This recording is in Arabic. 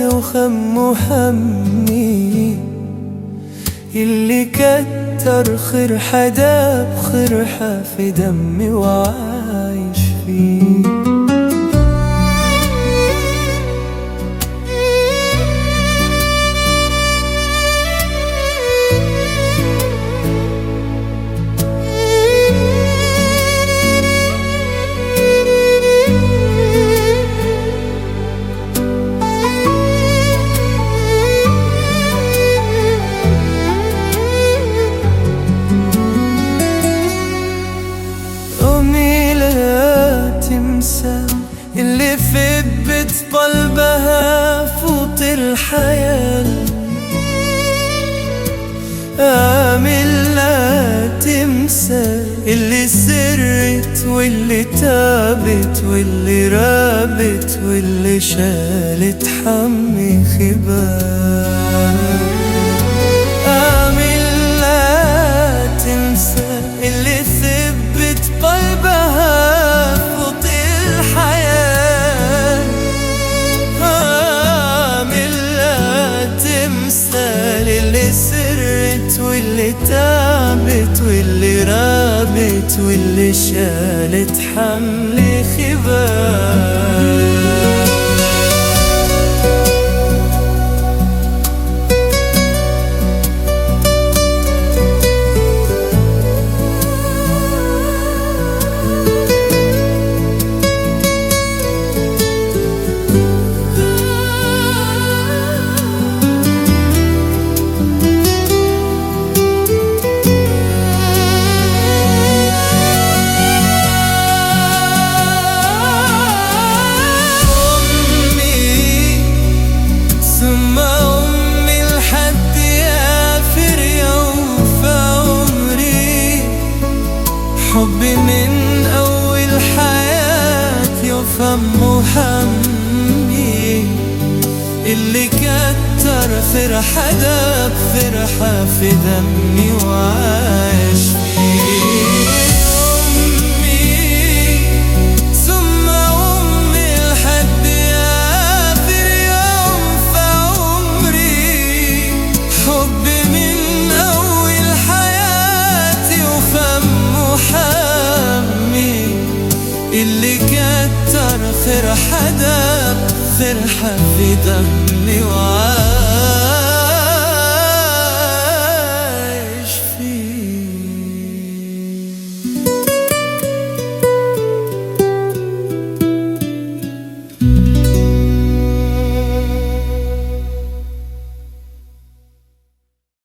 وخمه همي، اللي كتر خير حدا بخرحة في دمي وعايش فيه. اللي في بيت قلبها فوت الحياة، آمل لا تمسى اللي سرت واللي تابت واللي رابت واللي شالت حمي خبال. آمل لا تمسى اللي ثبت قلبها فوت الحياة، آمل لا تمسى اللي سرت واللي تابت واللي رابت واللي شالت حمل خبال. حبي من أول حياتي وفمه همي، اللي كتر فرحة دا بفرحة في دمي وعايش فيه. أمي ثم أمي لحد آخر يوم في عمري، حبي من أول حياتي وفمه همي، اللي كتر فرحة دا فرحة في دمي وعايش